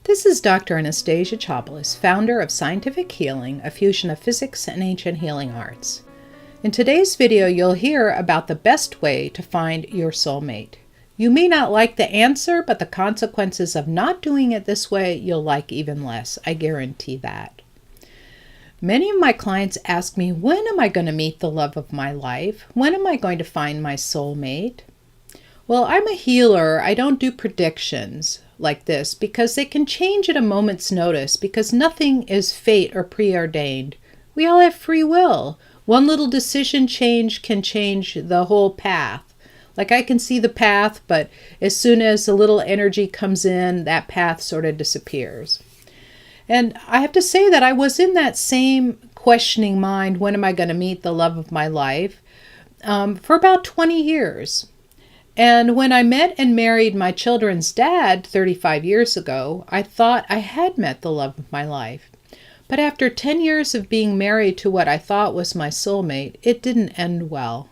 This is Dr. Anastasia Chopelas, founder of Scientific Healing, a fusion of physics and ancient healing arts. In today's video, you'll hear about the best way to find your soulmate. You may not like the answer, but the consequences of not doing it this way, you'll like even less. I guarantee that. Many of my clients ask me, when am I going to meet the love of my life? When am I going to find my soulmate? Well, I'm a healer. I don't do predictions like this because they can change at a moment's notice because nothing is fate or preordained. We all have free will. One little decision change can change the whole path. Like I can see the path, but as soon as a little energy comes in, that path sort of disappears. And I have to say that I was in that same questioning mind, when am I going to meet the love of my life, for about 20 years. And when I met and married my children's dad 35 years ago, I thought I had met the love of my life. But after 10 years of being married to what I thought was my soulmate, it didn't end well.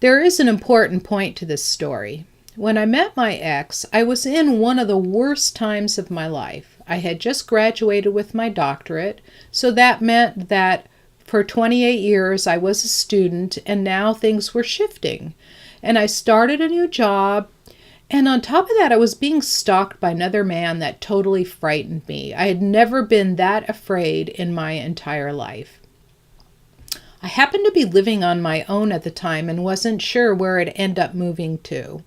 There is an important point to this story. When I met my ex, I was in one of the worst times of my life. I had just graduated with my doctorate, so that meant that for 28 years I was a student, and now things were shifting. And I started a new job, and on top of that, I was being stalked by another man that totally frightened me. I had never been that afraid in my entire life. I happened to be living on my own at the time and wasn't sure where I'd end up moving to.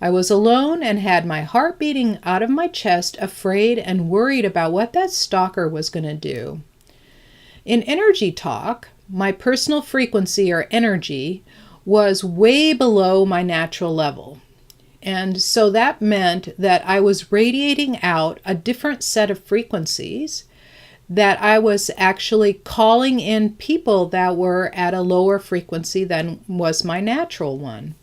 I was alone and had my heart beating out of my chest, afraid and worried about what that stalker was going to do. In energy talk, my personal frequency or energy was way below my natural level. And so that meant that I was radiating out a different set of frequencies, that I was actually calling in people that were at a lower frequency than was my natural one.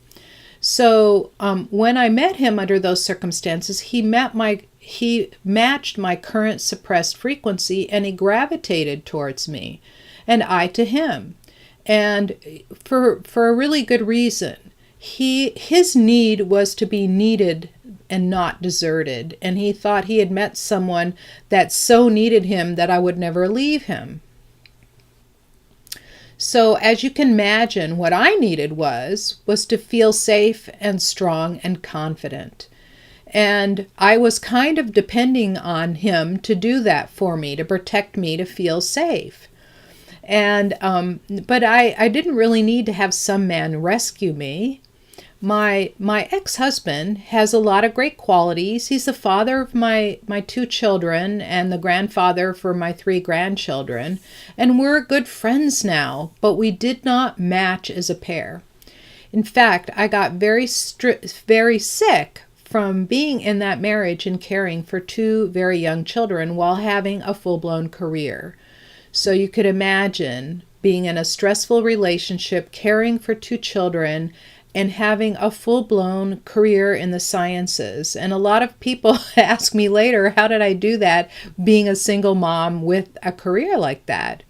So when I met him under those circumstances, he matched my current suppressed frequency, and he gravitated towards me, and I to him. And for a really good reason. His need was to be needed and not deserted. And he thought he had met someone that so needed him that I would never leave him. So as you can imagine, what I needed was to feel safe and strong and confident. And I was kind of depending on him to do that for me, to protect me, to feel safe. And but I didn't really need to have some man rescue me. My ex-husband has a lot of great qualities. He's the father of my 2 children and the grandfather for my 3 grandchildren. And we're good friends now, but we did not match as a pair. In fact, I got very sick from being in that marriage and caring for 2 very young children while having a full-blown career. So you could imagine being in a stressful relationship, caring for 2 children, and having a full-blown career in the sciences. And a lot of people ask me later, how did I do that, being a single mom with a career like that?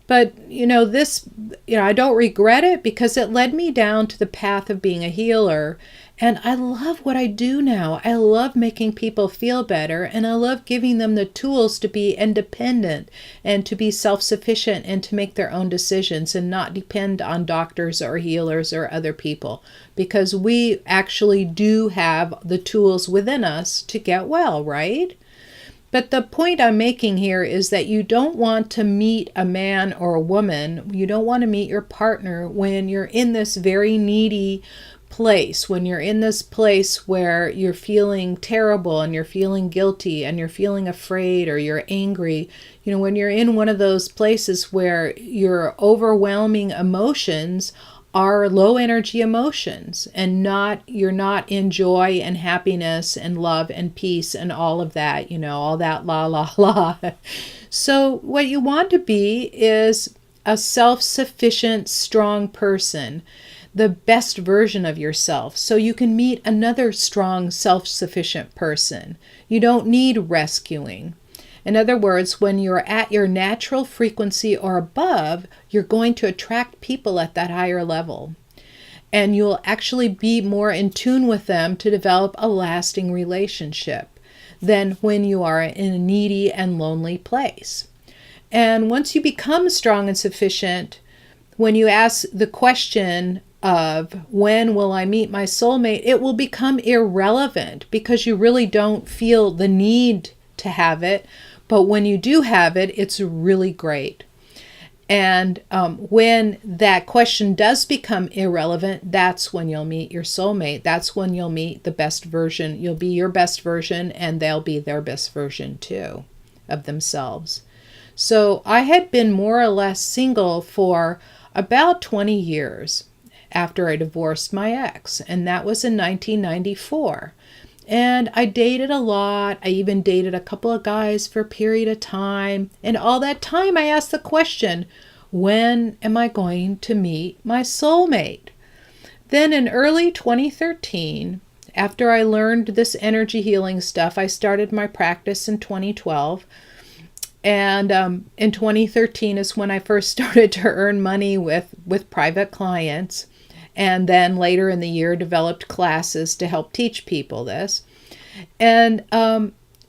But, I don't regret it because it led me down to the path of being a healer. And I love what I do now. I love making people feel better, and I love giving them the tools to be independent and to be self-sufficient and to make their own decisions and not depend on doctors or healers or other people, because we actually do have the tools within us to get well, right? But the point I'm making here is that you don't want to meet a man or a woman, you don't want to meet your partner when you're in this very needy place, when you're in this place where you're feeling terrible and you're feeling guilty and you're feeling afraid or you're angry. When you're in one of those places where your overwhelming emotions are low energy emotions and you're not in joy and happiness and love and peace and all of that, all that la la la. So what you want to be is a self-sufficient, strong person, the best version of yourself, so you can meet another strong, self-sufficient person. You don't need rescuing. In other words, when you're at your natural frequency or above, you're going to attract people at that higher level. And you'll actually be more in tune with them to develop a lasting relationship. than when you are in a needy and lonely place. And once you become strong and sufficient, when you ask the question of when will I meet my soulmate, it will become irrelevant because you really don't feel the need to have it. But when you do have it, it's really great. And when that question does become irrelevant, that's when you'll meet your soulmate. That's when you'll meet the best version. You'll be your best version, and they'll be their best version too of themselves. So I had been more or less single for about 20 years after I divorced my ex, and that was in 1994. And I dated a lot. I even dated a couple of guys for a period of time. And all that time I asked the question, when am I going to meet my soulmate? Then in early 2013, after I learned this energy healing stuff, I started my practice in 2012. And in 2013 is when I first started to earn money with private clients. And then later in the year developed classes to help teach people this. And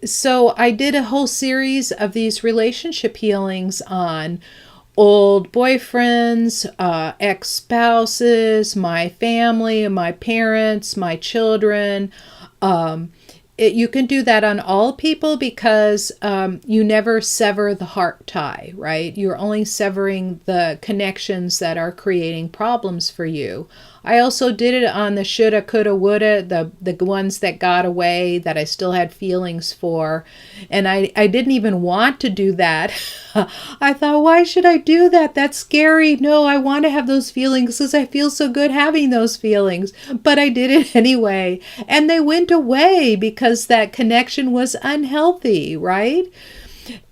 so I did a whole series of these relationship healings on old boyfriends, ex-spouses, my family, my parents, my children. You can do that on all people because you never sever the heart tie, right? You're only severing the connections that are creating problems for you. I also did it on the shoulda, coulda, woulda, the ones that got away that I still had feelings for. And I didn't even want to do that. I thought, why should I do that? That's scary. No, I want to have those feelings because I feel so good having those feelings. But I did it anyway. And they went away because that connection was unhealthy, right?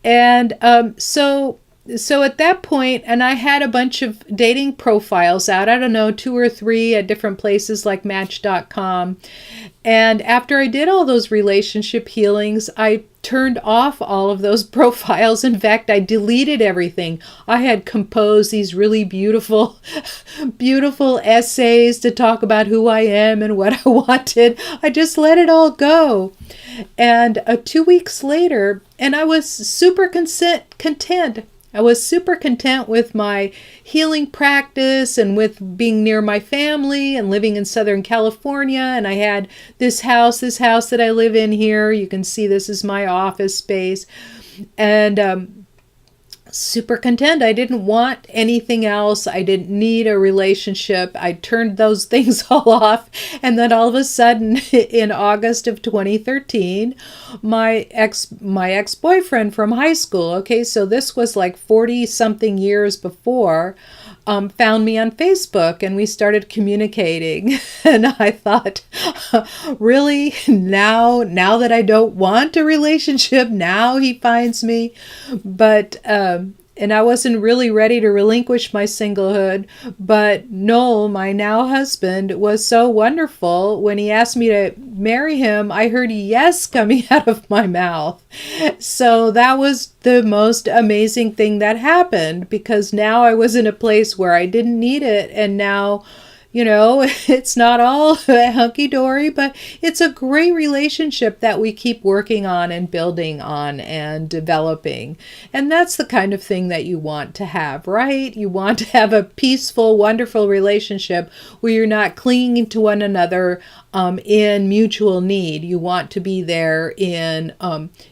And so at that point, and I had a bunch of dating profiles out, I don't know, 2 or 3 at different places like Match.com. And after I did all those relationship healings, I turned off all of those profiles. In fact, I deleted everything. I had composed these really beautiful, beautiful essays to talk about who I am and what I wanted. I just let it all go. And 2 weeks later, and I was super content. I was super content with my healing practice and with being near my family and living in Southern California. And I had this house that I live in here. You can see this is my office space. And super content. I didn't want anything else. I didn't need a relationship. I turned those things all off. And then all of a sudden in August of 2013, my ex-boyfriend from high school, okay, so this was like 40 something years before, found me on Facebook and we started communicating. And I thought, really, now that I don't want a relationship, now he finds me. But and I wasn't really ready to relinquish my singlehood. But Noel, my now husband, was so wonderful. When he asked me to marry him, I heard yes coming out of my mouth. So that was the most amazing thing that happened, because now I was in a place where I didn't need it. And now, you know, it's not all hunky-dory, but it's a great relationship that we keep working on and building on and developing. And that's the kind of thing that you want to have, right? You want to have a peaceful, wonderful relationship where you're not clinging to one another in mutual need. You want to be there in,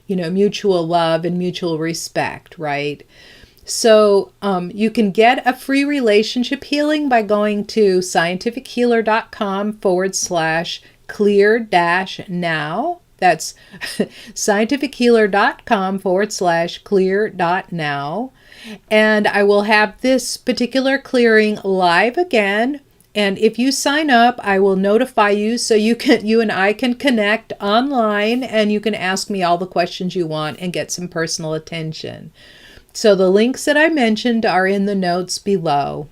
mutual love and mutual respect, right? So you can get a free relationship healing by going to scientifichealer.com/clear-now. That's scientifichealer.com/clear.now. And I will have this particular clearing live again. And if you sign up, I will notify you so you and I can connect online and you can ask me all the questions you want and get some personal attention. So the links that I mentioned are in the notes below.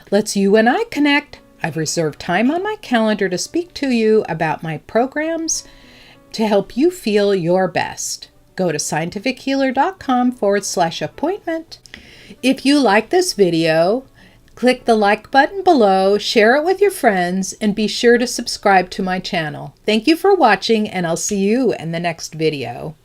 Let's you and I connect. I've reserved time on my calendar to speak to you about my programs to help you feel your best. Go to scientifichealer.com/appointment. If you like this video, Click the like button below, share it with your friends, and be sure to subscribe to my channel. Thank you for watching, and I'll see you in the next video.